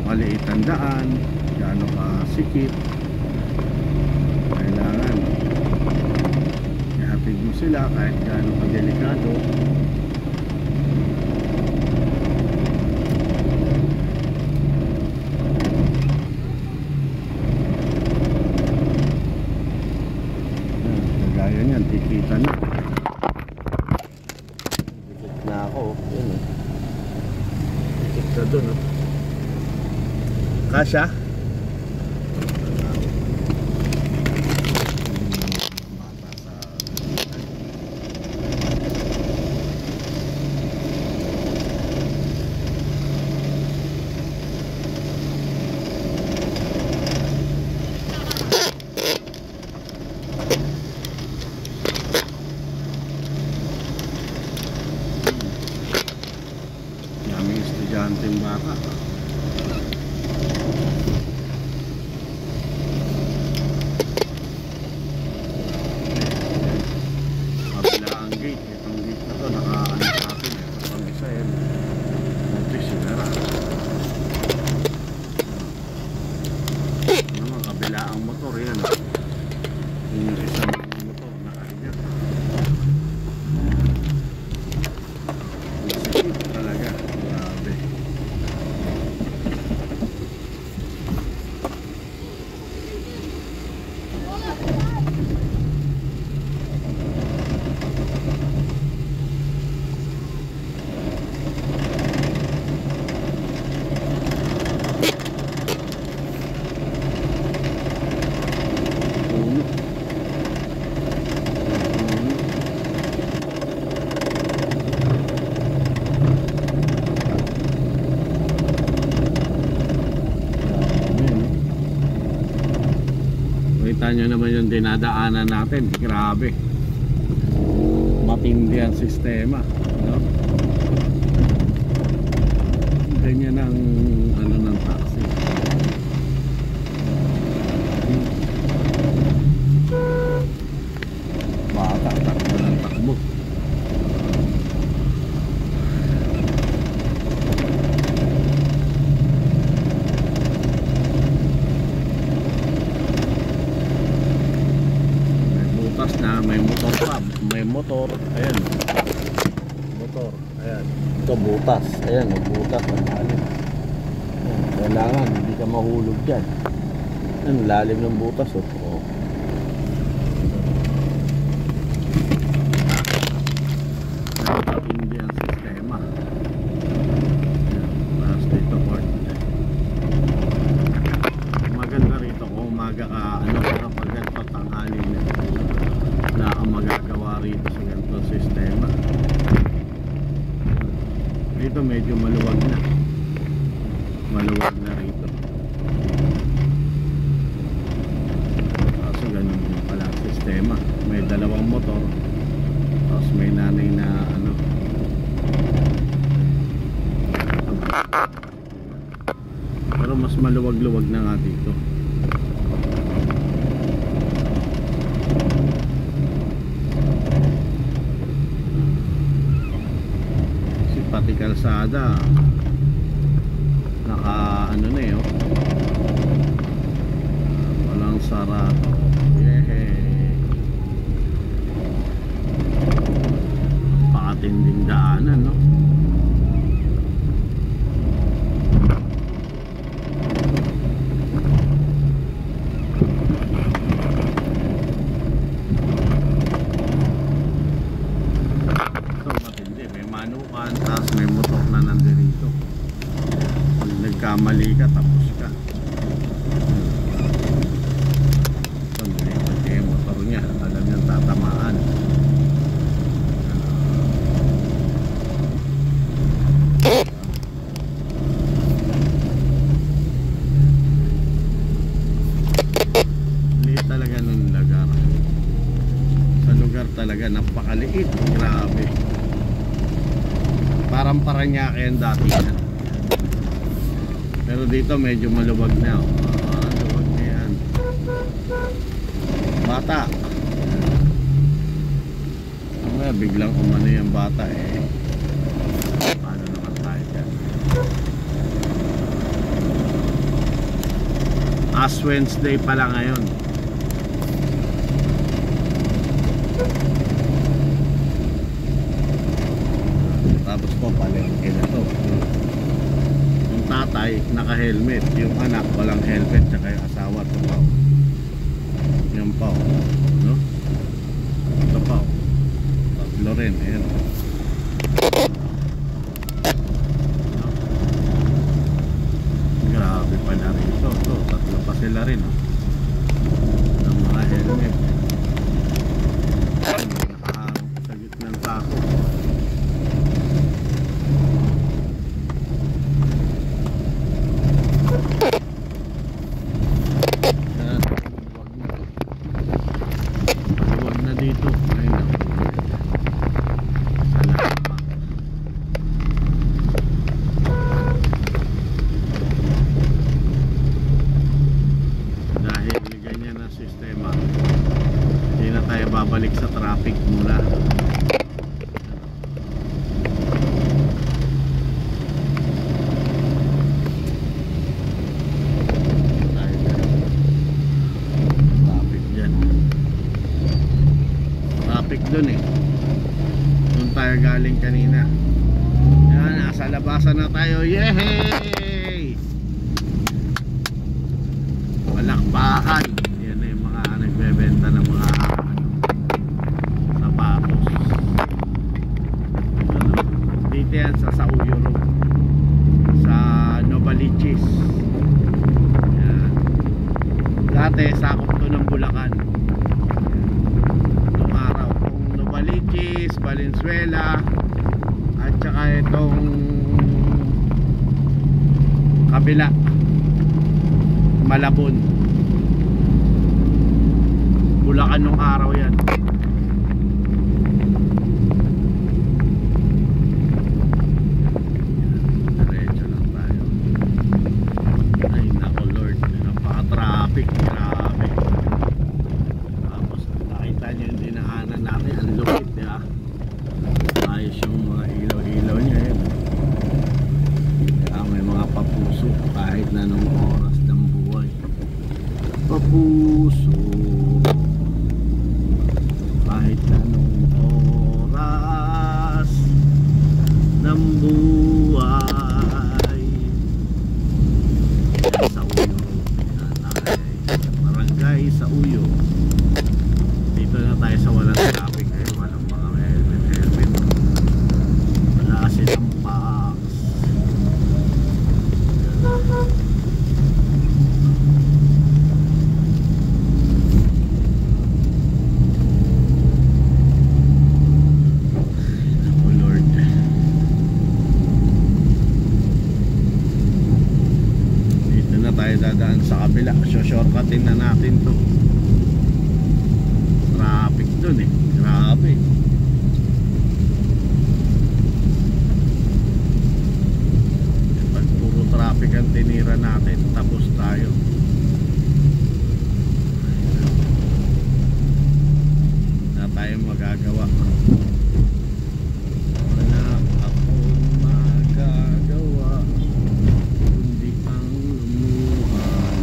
kaliit ang daan, gaano ka sikip, kailangan ihatid mo sila kahit gaano ka delikado. Kagaya niyan, tikita na dikit na ako, yun eh, dikit na dun oh. Kasya? Daming estudyanteng bata. Kabila ang gate, itong gate na to nakaano sa akin eh, kapag isa yan notice sigara. Ano naman, kabila ang motor yan, yung isang motor nakahiga. Sikip talaga, grabe. Kita nyo naman yung dinadaanan natin, grabe, matindi ang sistema, no? Ganyan ang ano ng taxi. Bata, takbo ng takbo. Na may motor pa, may motor, ayan, motor, ayan, ito butas, ayan, butas ang lalim. Ayan, kailangan hindi ka mahulog dyan. Ayan, lalim ng butas oh. Oh. Hindi ang sistema. Ayan, para dito port. Maganda rito kung umaga ka, ano, pero pag ganito tanghali na ang magagawa rito sa ganitong sistema. Rito medyo maluwag na rito, kaso ganun pala ang sistema. May dalawang motor, tapos may nanay na ano, pero mas maluwag-luwag na nga dito. Pati kalsada naka ano na eh oh. Walang sarado. Yehey, pakatinding daanan no. Tapos may motor na nandito. Pag nagkamali ka, tapos ka. Ito, nilipad yung motor niya. Alam niyang tatamaan. Liit talaga nung lugar. Sa lugar talaga, napakaliit. Grabe. Parang Paranaque yan dati na. Pero dito medyo maluwag na oh. Maluwag na yan. Bata. Mamaya biglang umano yung bata eh. Paano naman tayo dyan? Ash Wednesday pala ngayon. Tapos po palengke na to. Yung tatay naka-helmet, yung anak walang helmet, tsaka yung asawa to pa. Yan pa, no? Ito pa, tatlo rin, ayan. Grabe pala rito. Ito, tatlo pa sila rin, oh. Ng mga helmet. Sa gitna ng tako. Yan, huwag na dito. Ayun na. Salamat. Dahil ganyan ang sistema, hindi na tayo babalik sa traffic muna. Traffic dyan. Traffic dun eh. Doon tayo galing kanina. Yan, nasa labasan na tayo. Yehey! Palakpakan. Yan eh, mga nagbebenta ng mga sapatos. Dito yan sa Sauyo Road, sa Novaliches. Yan. Dati sakop to ng Bulacan. Noong araw, kung Novaliches, Valenzuela, at saka itong kabila, Malabon, Bulacan nung araw yan. Diretso lang tayo. Ay nako Lord, napaka-traffic, grabe. Tapos nakita nyo yung dinaanan natin, ang lupit, diba? Ayos yung mga ilaw-ilaw niya yun. Kaya may mga papuso kahit na nung oras ng buhay. Papuso kahit na nung oras ng buhay. Sa Uyo, barangay sa Uyo. Dito na tayo sa walang traffic. Walang mga helmet. Wala silang box. Oh Lord. Dito na tayo dadaan sa kabila. Shortcutin na natin to. Traffic dun eh. Grabe. Pag puro traffic ang tinira natin, tapos tayo. Wala tayong magagawa. Wala akong magagawa kundi ang lumuhan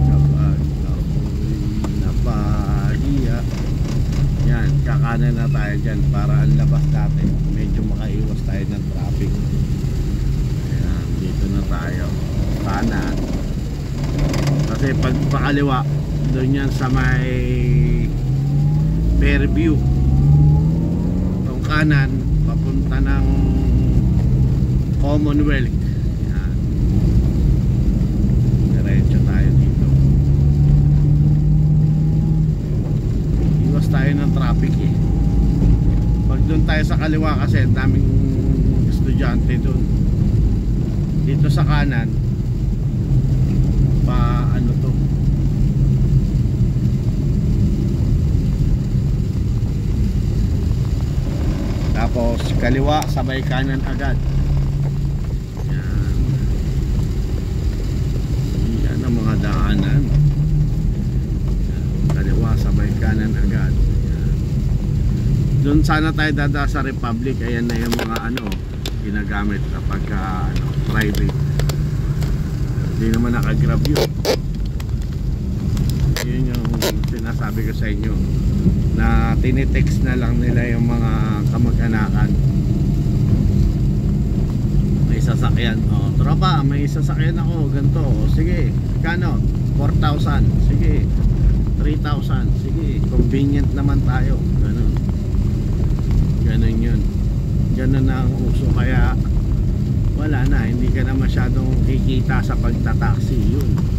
kapag ako'y napahiya. Yan, kakanan na tayo dyan para ang labas natin medyo makaiwas tayo ng traffic. Ayan, dito na tayo kanan kasi pag pakaliwa doon yan sa may Fairview. Itong kanan papunta ng Commonwealth. Ayan, diretso tayo dito. Iwas tayo ng traffic eh. Pag doon tayo sa kaliwa kasi daming estudyante doon. Dito sa kanan pa ano to, tapos kaliwa sabay kanan agad. Yan. Yan ang mga daanan. Yan. Kaliwa sabay kanan agad. Yan. Doon sana tayo dada sa Republic. Ayan na yung mga ano, ginagamit kapag private. Hindi naman nakagrab yun. Yun yung sinasabi ko sa inyo, na tinitext na lang nila yung mga kamag-anakan. May sasakyan, tropa, may sasakyan ako, ganito, sige, kano? 4,000, sige, 3,000, sige, convenient naman tayo, ganun. Ganun yun, ganun na ang uso. Kaya wala na, hindi ka na masyadong kikita sa pagtataksi. Yun